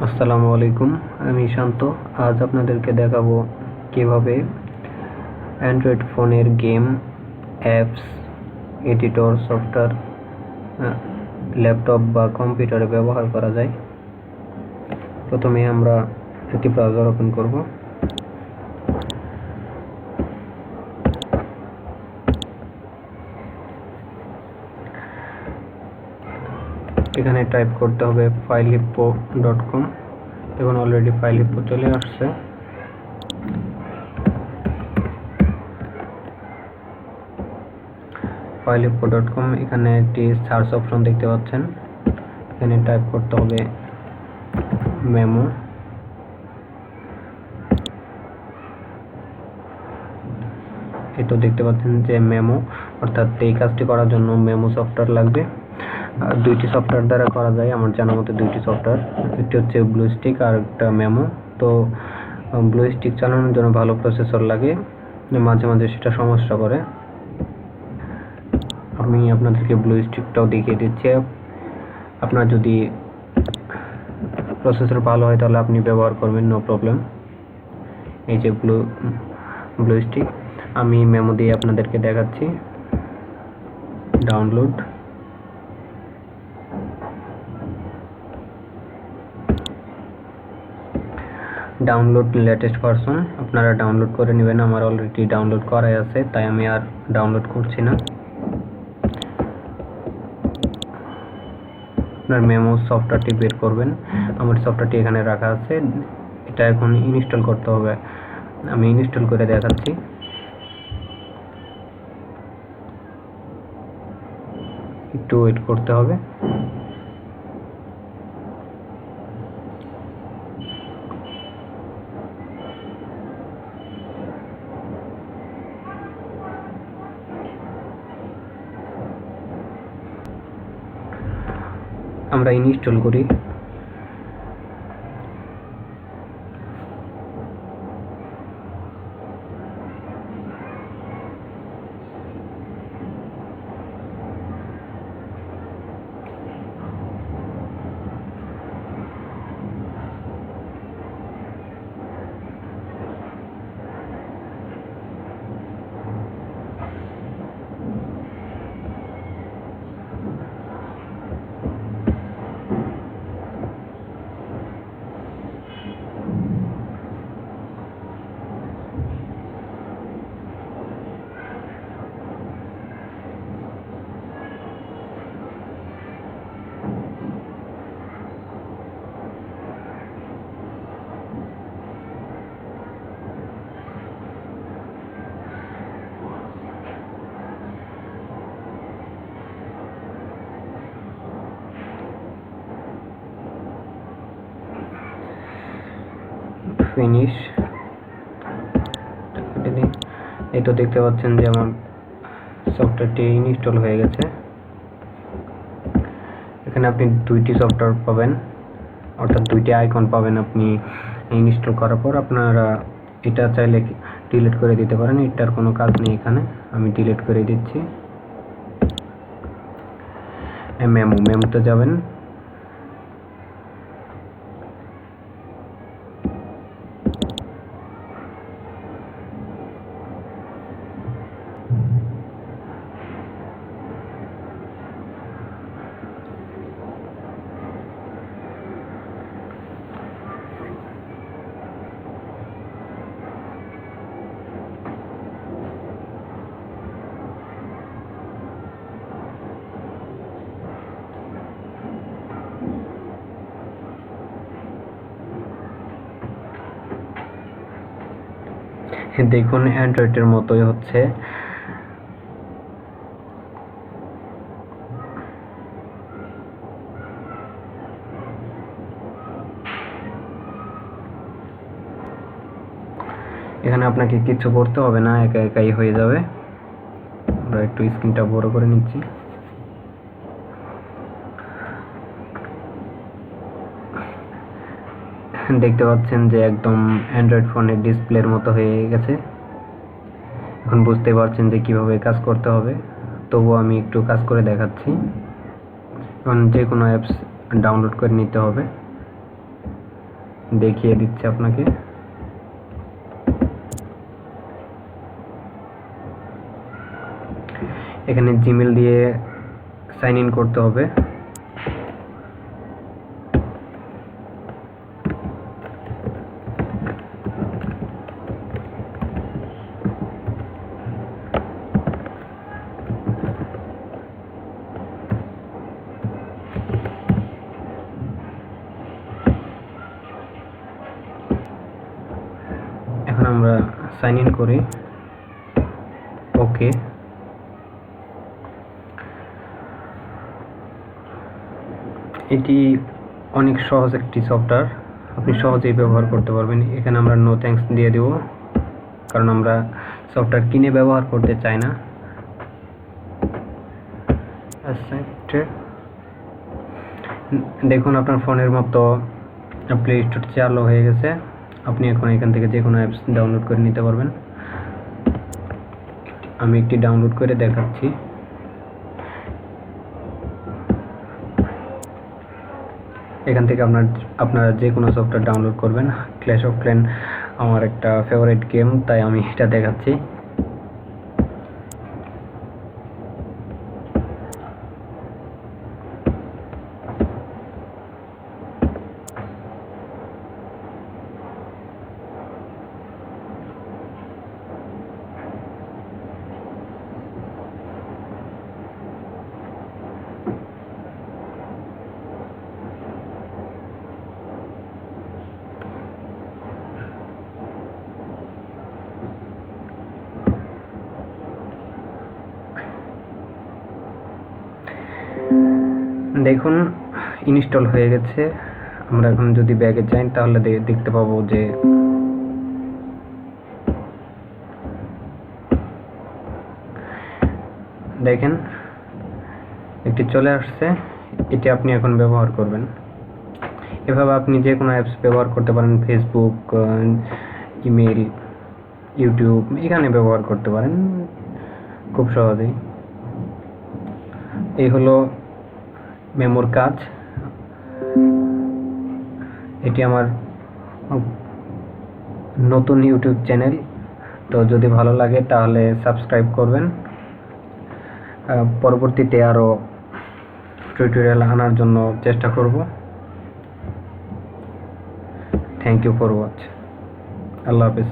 আসসালামু আলাইকুম, আমি শান্ত। আজ আপনাদেরকে দেখাবো কিভাবে অ্যান্ড্রয়েড ফোনের game, apps, editor software laptop বা কম্পিউটারে ব্যবহার করা যায়। প্রথমে আমরা একটি ব্রাউজার ওপেন করব। এখানে টাইপ করতে হবে filehippo.com। দেখুন অলরেডি ফাইলহিপ্পো চলে আসছে। filehippo.com, এখানে একটি সার্চ অপশন দেখতে পাচ্ছেন। এখানে টাইপ করতে হবে মেমো। এটা দেখতে পাচ্ছেন যে মেমো, অর্থাৎ এই কাজটি করার জন্য মেমো সফটওয়্যার লাগবে। দুইটি সফটওয়্যার দ্বারা করা যায় আমার জানা মতে, দুইটি সফটওয়্যার। একটি হচ্ছে ব্লুস্টিক আর একটা মেমো। তো ব্লুস্টিক চালানোর জন্য ভালো প্রসেসর লাগে, মাঝে মাঝে সেটা সমস্যা করে। আমি আপনাদেরকে ব্লুস্টিকটাও দেখিয়ে দিচ্ছি। আপনার যদি প্রসেসর ভালো হয় তাহলে আপনি ব্যবহার করবেন, নো প্রবলেম। এই যে ব্লুস্টিক, আমি মেমো দিয়ে আপনাদেরকে দেখাচ্ছি। ডাউনলোড লেটেস্ট ভার্সন আপনারা ডাউনলোড করে নেবেন। আমার অলরেডি ডাউনলোড করাই আছে, তাই আমি আর ডাউনলোড করছি না। আপনার মেমো সফটওয়্যারটি বের করবেন। আমার সফটওয়্যারটি এখানে রাখা আছে, এটা এখন ইনস্টল করতে হবে। আমি ইনস্টল করে দেখাচ্ছি। একটু ওয়েট করতে হবে। আমরা ইনস্টল করি। ফিনিশ। এই তো দেখতে পাচ্ছেন যে আমার সফটওয়্যারটি ইনস্টল হয়ে গেছে। এখানে আপনি দুইটি সফটওয়্যার পাবেন, অর্থাৎ দুইটি আইকন পাবেন আপনি ইনস্টল করার পর। আপনারা এটা চাইলে ডিলিট করে দিতে পারেন, এটার কোনো কাজ নেই এখানে। আমি ডিলিট করে দিচ্ছি। মেমোতে যাবেন। দেখুন অ্যান্ড্রয়েডের মতোই হচ্ছে। এখানে আপনাকে কিছু করতে হবে না, একা একাই হয়ে যাবে। আমরা একটু স্ক্রিনটা বড় করে নিচ্ছি। দেখতে পাচ্ছেন যে একদম অ্যান্ড্রয়েড ফোনের ডিসপ্লের মতো হয়ে গেছে। এখন বুঝতে পারছেন যে কিভাবে কাজ করতে হবে। তবুও আমি একটু কাজ করে দেখাচ্ছি। এখন যে কোনো অ্যাপস ডাউনলোড করে নিতে হবে। দেখিয়ে দিচ্ছে আপনাকে। এখানে জিমেল দিয়ে সাইন ইন করতে হবে। এখন আমরা সাইন ইন করি। ওকে, এটি অনেক সহজ একটি সফটওয়্যার, আপনি সহজেই ব্যবহার করতে পারবেন। এখানে আমরা নো থ্যাঙ্কস দিয়ে দেব, কারণ আমরা সফটওয়্যার কিনে ব্যবহার করতে চাই না। দেখুন আপনার ফোনের মতো প্লে স্টোর চালু হয়ে গেছে। আপনি এখন এখান থেকে যে কোনো অ্যাপস ডাউনলোড করে নিতে পারবেন। আমি একটি ডাউনলোড করে দেখাচ্ছি। এখান থেকে আপনারা যে কোনো সফটওয়্যার ডাউনলোড করবেন। ক্ল্যাশ অফ ক্ল্যান আমার একটা ফেভারিট গেম, তাই আমি এটা দেখাচ্ছি। দেখুন ইনস্টল হয়ে গেছে। আমরা এখন যদি ব্যাগে যাই তাহলে দেখতে পাবো যে দেখেন একটি চলে আসছে। এটি আপনি এখন ব্যবহার করবেন। এভাবে আপনি যে কোনো অ্যাপস ব্যবহার করতে পারেন, ফেসবুক, ইমেল, ইউটিউব, এখানে ব্যবহার করতে পারেন খুব সহজেই। এই হলো মেমোর কাজ। এটি আমার নতুন ইউটিউব চ্যানেল, তো যদি ভালো লাগে তাহলে সাবস্ক্রাইব করবেন। পরবর্তীতে আরও টিউটোরিয়াল আনার জন্য চেষ্টা করব। Thank you for watch. আল্লাহ হাফেজ।